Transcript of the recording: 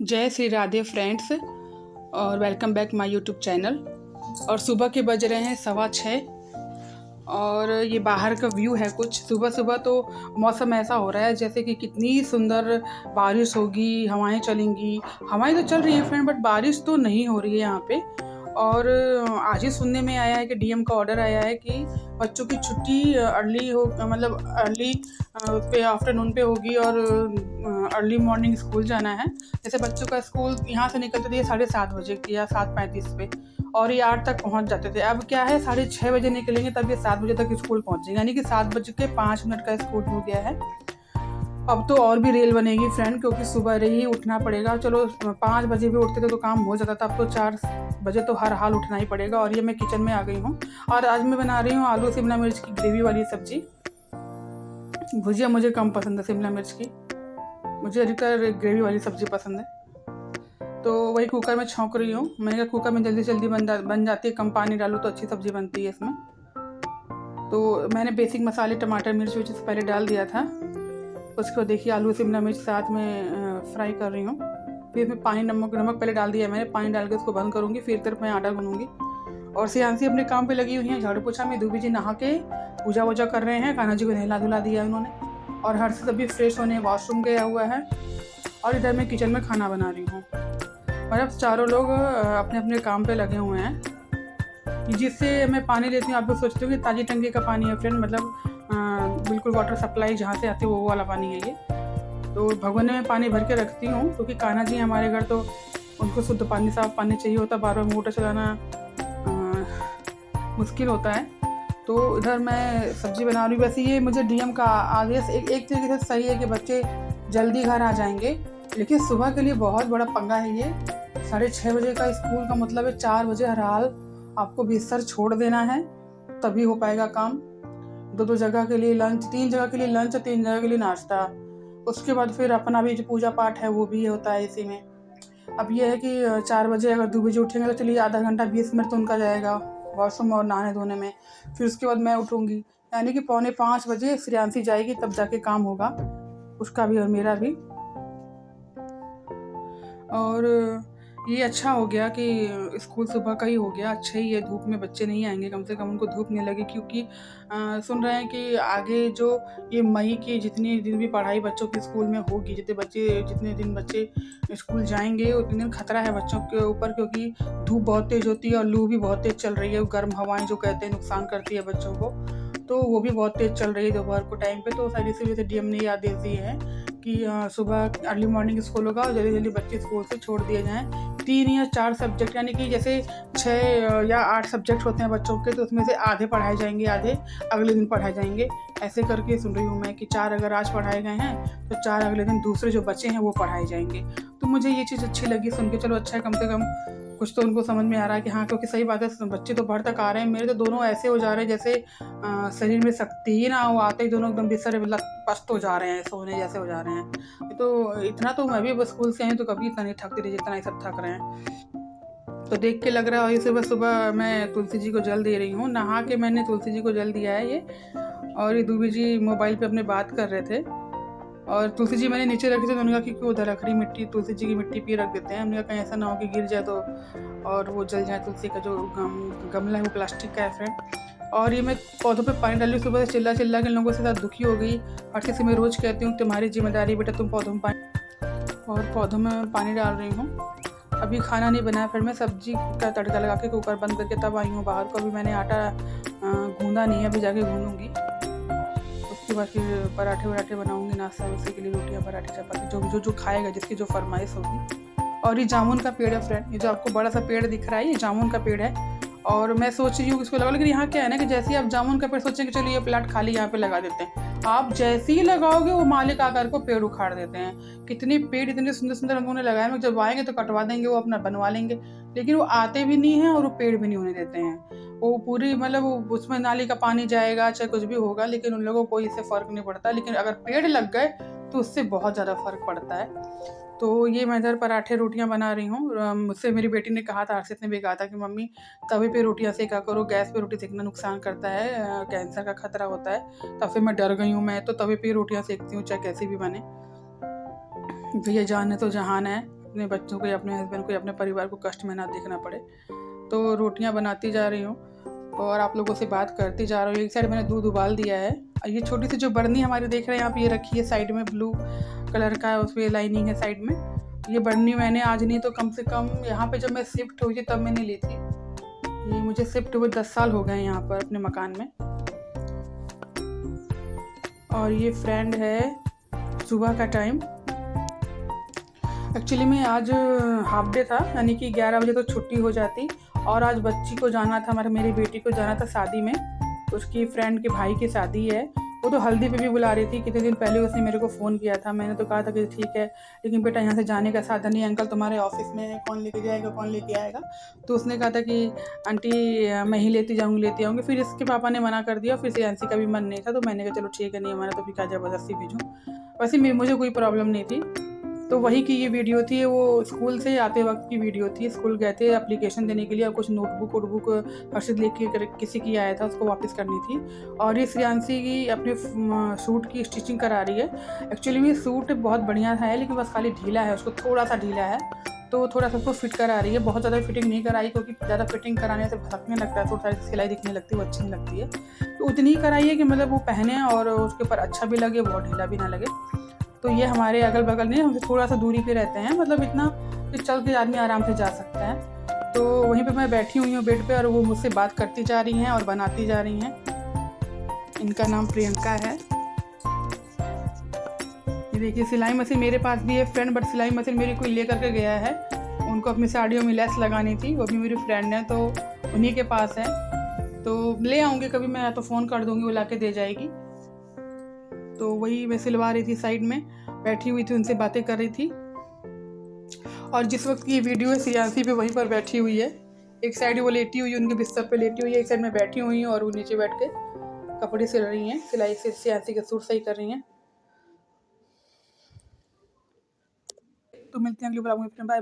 जय श्री राधे फ्रेंड्स और welcome back my YouTube channel. और सुबह के बज रहे हैं 6:15 और ये बाहर का व्यू है। कुछ सुबह सुबह तो मौसम ऐसा हो रहा है जैसे कि कितनी सुंदर बारिश होगी, हवाएं चलेंगी। हवाएं तो चल रही हैं फ्रेंड, बट बारिश तो नहीं हो रही है यहाँ पे। और आज ही सुनने में आया है कि डीएम का ऑर्डर आया है कि बच्चों की छुट्टी अर्ली हो, मतलब अर्ली उस पे आफ्टरनून पे होगी और अर्ली मॉर्निंग स्कूल जाना है। जैसे बच्चों का स्कूल यहाँ से निकलते थे 7:30 बजे की या 7:35 पे, और ये 8 तक पहुँच जाते थे। अब क्या है 6:30 बजे निकलेंगे तब ये 7 बजे तक स्कूल पहुँचेंगे, यानी कि 7:05 का स्कूल हो गया है। अब तो और भी रेल बनेगी फ्रेंड, क्योंकि सुबह ही उठना पड़ेगा। चलो 5 बजे भी उठते थे तो काम हो जाता था, अब तो 4 बजे तो हर हाल उठना ही पड़ेगा। और ये मैं किचन में आ गई हूँ और आज मैं बना रही हूँ आलू शिमला मिर्च की ग्रेवी वाली सब्जी। भुजिया मुझे कम पसंद है शिमला मिर्च की, मुझे अधिकतर ग्रेवी वाली सब्जी पसंद है। तो वही कुकर में छौंक रही हूँ। मैंने कहा कुकर में जल्दी जल्दी बन जाती है, कम पानी डालो तो अच्छी सब्जी बनती है इसमें। तो मैंने बेसिक मसाले टमाटर मिर्च विर्च से पहले डाल दिया था। उसको देखिए आलू शिमला मिर्च साथ में फ्राई कर रही हूँ। फिर मैं पानी नमक पहले डाल दिया मैंने, पानी डाल के उसको बंद करूँगी, फिर तरफ मैं आटा गूँधूँगी। और सियांसी अपने काम पे लगी हुई हैं, झाड़ू पोछा में। दूबी जी नहा के पूजा वूजा कर रहे हैं, कान्हा जी को नहला धुला दिया उन्होंने। और हर्ष अभी फ्रेश होने वॉशरूम गया हुआ है। और इधर मैं किचन में खाना बना रही हूँ। और अब चारों लोग अपने अपने काम पे लगे हुए हैं। जिससे मैं पानी लेती हूँ, आप लोग सोचते हो कि ताज़ी टंकी का पानी है फ्रेंड, मतलब बिल्कुल वाटर सप्लाई जहाँ से आती है वो वाला पानी है ये। तो भगोने में पानी भर के रखती हूँ, क्योंकि कान्हा जी हमारे घर तो उनको शुद्ध पानी साफ पानी चाहिए होता, बार बार मोटर चलाना मुश्किल होता है। तो इधर मैं सब्जी बना रही हूँ। वैसे ये मुझे डीएम का आदेश एक तरीके से सही है कि बच्चे जल्दी घर आ जाएंगे, लेकिन सुबह के लिए बहुत बड़ा पंगा है ये। 6:30 बजे का स्कूल का मतलब है 4 बजे हर हाल आपको बिस्तर छोड़ देना है, तभी हो पाएगा काम। 2 जगह के लिए लंच, 3 जगह के लिए लंच, 3 जगह के लिए नाश्ता। उसके बाद फिर अपना भी जो पूजा पाठ है वो भी होता है इसी में। अब ये है कि 4 बजे अगर 2 बजे उठेंगे तो चलिए आधा घंटा 20 मिनट तो उनका जाएगा वॉशरूम और नहाने धोने में। फिर उसके बाद मैं उठूँगी, यानी कि 4:45 बजे श्रेयांशी जाएगी, तब जाके काम होगा उसका भी और मेरा भी। और ये अच्छा हो गया कि स्कूल सुबह का ही हो गया, अच्छा ही है। धूप में बच्चे नहीं आएंगे, कम से कम उनको धूप नहीं लगे। क्योंकि सुन रहे हैं कि आगे जो ये मई की जितनी दिन भी पढ़ाई बच्चों के स्कूल में होगी, जितने दिन बच्चे स्कूल जाएंगे उतने दिन खतरा है बच्चों के ऊपर, क्योंकि धूप बहुत तेज़ होती है और लू भी बहुत तेज़ चल रही है। गर्म हवाएं जो कहते हैं नुकसान करती है बच्चों को, तो वो भी बहुत तेज़ चल रही है दोपहर को टाइम पे। तो सारी इसी वजह से डीएम ने आदेश दिए हैं कि सुबह अर्ली मॉर्निंग स्कूल होगा और जल्दी जल्दी बच्चे स्कूल से छोड़ दिए जाएँ। 3 या 4 सब्जेक्ट, यानी कि जैसे 6 या 8 सब्जेक्ट होते हैं बच्चों के, तो उसमें से आधे पढ़ाए जाएंगे, आधे अगले दिन पढ़ाए जाएंगे। ऐसे करके सुन रही हूँ मैं कि 4 अगर आज पढ़ाए गए हैं तो 4 अगले दिन दूसरे जो बच्चे हैं वो पढ़ाए जाएंगे। तो मुझे ये चीज़ अच्छी लगी सुन के। चलो अच्छा है, कम से कम कुछ तो उनको समझ में आ रहा है कि हाँ, क्योंकि सही बात है बच्चे तो भर तक आ रहे हैं। मेरे तो दोनों ऐसे हो जा रहे हैं जैसे शरीर में शक्ति ही ना हो, आते ही दोनों एकदम बिस्तर में पस्त हो जा रहे हैं, सोने जैसे हो जा रहे हैं। तो इतना तो मैं भी बस स्कूल से आई तो कभी इतना नहीं थकती रही जितना ये सब थक रहे हैं। तो देख के लग रहा है सुबह सुबह मैं तुलसी जी को जल दे रही हूँ। नहा के मैंने तुलसी जी को जल दिया है ये। और ये दूबी जी मोबाइल पे अपने बात कर रहे थे और तुलसी जी मैंने नीचे रखी थी, तो उन्होंने कहा कि क्यों उधर रख रही, मिट्टी तुलसी जी की मिट्टी पी रख देते हैं। हमने कहा कहीं ऐसा ना हो कि गिर जाए तो और वो जल जाए। तुलसी का जो गमला है वो प्लास्टिक का है फ्रेंड। और ये मैं पौधों पे पानी डाली सुबह से चिल्ला चिल्ला के लोगों के साथ दुखी हो गई। और से मैं रोज़ कहती हूँ तुम्हारी जिम्मेदारी बेटा, तुम पौधों में पानी डाल रही हूँ। अभी खाना नहीं बनाया, फिर मैं सब्जी का तड़का लगा के कुकर बंद करके तब आई हूँ बाहर को। अभी मैंने आटा गूंदा नहीं है, अभी जाके गूंदूँगी। उसके बाद फिर पराठे वराठे बनाऊँगी नाश्ता वास्ते के लिए, रोटियाँ पराठे चपाती जो खाएगा, जिसकी जो फरमाइश होगी। और ये जामुन का पेड़ है फ्रेंड, ये जो आपको बड़ा सा पेड़ दिख रहा है ये जामुन का पेड़ है। और मैं सोच रही हूँ इसको लगा, लेकिन यहाँ क्या है ना कि जैसे ही आप जामुन का पेड़ सोचेंगे चलिए ये प्लाट खाली यहाँ पे लगा देते हैं, आप जैसे ही लगाओगे वो मालिक आकर को पेड़ उखाड़ देते हैं। कितने पेड़ इतने सुंदर सुंदर उन्होंने लगाए हैं, जब आएंगे तो कटवा देंगे, वो अपना बनवा लेंगे। लेकिन वो आते भी नहीं हैं और वो पेड़ भी नहीं होने देते हैं। वो पूरी मतलब उसमें नाली का पानी जाएगा चाहे कुछ भी होगा, लेकिन उन लोगों को कोई इससे फ़र्क नहीं पड़ता। लेकिन अगर पेड़ लग गए तो उससे बहुत ज़्यादा फ़र्क पड़ता है। तो ये मैं इधर पराठे रोटियां बना रही हूँ। मुझसे मेरी बेटी ने कहा था, हर्षित ने भी कहा था कि मम्मी तवे पे रोटियां सेका करो, गैस पे रोटी सेकना नुकसान करता है, कैंसर का खतरा होता है। तब फिर मैं डर गई हूँ, मैं तो तवे पे रोटियां सेकती हूँ चाहे कैसी भी बने। भैया जान है तो जहान है, अपने बच्चों को या अपने हस्बैंड को या अपने परिवार को कष्ट में ना देखना पड़े। तो रोटियां बनाती जा रही हूँ और आप लोगों से बात करती जा रही हूँ। एक साइड मैंने दूध उबाल दिया है और ये छोटी सी जो बर्नी हमारी देख रहे हैं आप, ये रखी है साइड में, ब्लू कलर का उस पर लाइनिंग है साइड में। ये बर्नी मैंने आज नहीं तो कम से कम यहाँ पे जब मैं शिफ्ट हुई थी तब मैंने ली थी। ये मुझे शिफ्ट हुए 10 साल हो गए यहाँ पर अपने मकान में। और ये फ्रेंड है सुबह का टाइम। एक्चुअली में आज हाफ डे था, यानी कि 11 बजे तो छुट्टी हो जाती। और आज बच्ची को जाना था, मेरी बेटी को जाना था शादी में। उसकी फ्रेंड के भाई की शादी है। वो तो हल्दी पे भी बुला रही थी। कितने दिन पहले उसने मेरे को फ़ोन किया था। मैंने तो कहा था कि ठीक है, लेकिन बेटा यहाँ से जाने का साधन नहीं है, अंकल तुम्हारे ऑफिस में है, कौन लेके जाएगा, कौन लेके आएगा। तो उसने कहा था कि आंटी मैं ही लेती आऊँगी। फिर इसके पापा ने मना कर दिया। फिर सियांसी का भी मन नहीं था, तो मैंने कहा चलो ठीक है, नहीं हमारा तो फिर क्या ज़बरदस्ती भेजूँ। वैसे मुझे कोई प्रॉब्लम नहीं थी। तो वही की ये वीडियो थी, वो स्कूल से आते वक्त की वीडियो थी। स्कूल गए थे एप्लीकेशन देने के लिए और कुछ नोटबुक वोटबुक हर्षित लेके किसी की आया था, उसको वापस करनी थी। और ये श्रेयांशी की अपने सूट की स्टिचिंग करा रही है। एक्चुअली में सूट बहुत बढ़िया है, लेकिन बस खाली ढीला है, उसको थोड़ा सा ढीला है, तो थोड़ा सा उसको फिट करा रही है। बहुत ज़्यादा फिटिंग नहीं कराई, क्योंकि ज़्यादा फिटिंग कराने से भड़कने लगता है, थोड़ा सा सिलाई दिखने लगती है, वो अच्छी नहीं लगती है। तो उतनी ही कराई है कि मतलब वो पहने और उसके ऊपर अच्छा भी लगे, बहुत ढीला भी ना लगे। तो ये हमारे अगल बगल नहीं, हमसे थोड़ा सा दूरी पे रहते हैं, मतलब इतना कि चल के आदमी आराम से जा सकता है। तो वहीं पे मैं बैठी हुई हूँ बेड पे और वो मुझसे बात करती जा रही हैं और बनाती जा रही हैं। इनका नाम प्रियंका है। ये देखिए सिलाई मशीन मेरे पास भी है फ्रेंड, बट सिलाई मशीन मेरी कोई ले करके गया है। उनको अपनी साड़ियों में लेस लगानी थी, वो भी मेरी फ्रेंड है, तो उन्हीं के पास है। तो ले आऊँगी कभी, मैं तो फ़ोन कर दूँगी, वो ला के दे जाएगी। तो वही मैं सिलवा रही थी, साइड में बैठी हुई थी, उनसे बातें कर रही थी। और जिस वक्त की वीडियो है सियांसी भी वहीं पर बैठी हुई है। एक साइड वो लेटी हुई है, उनके बिस्तर पे लेटी हुई है, एक साइड में बैठी हुई है और वो नीचे बैठ के कपड़े सिल रही हैं, सिलाई से सियांसी के सूट सही कर रही हैं। तो मिलते हैं अगले ब्लॉग में, बाय बाय।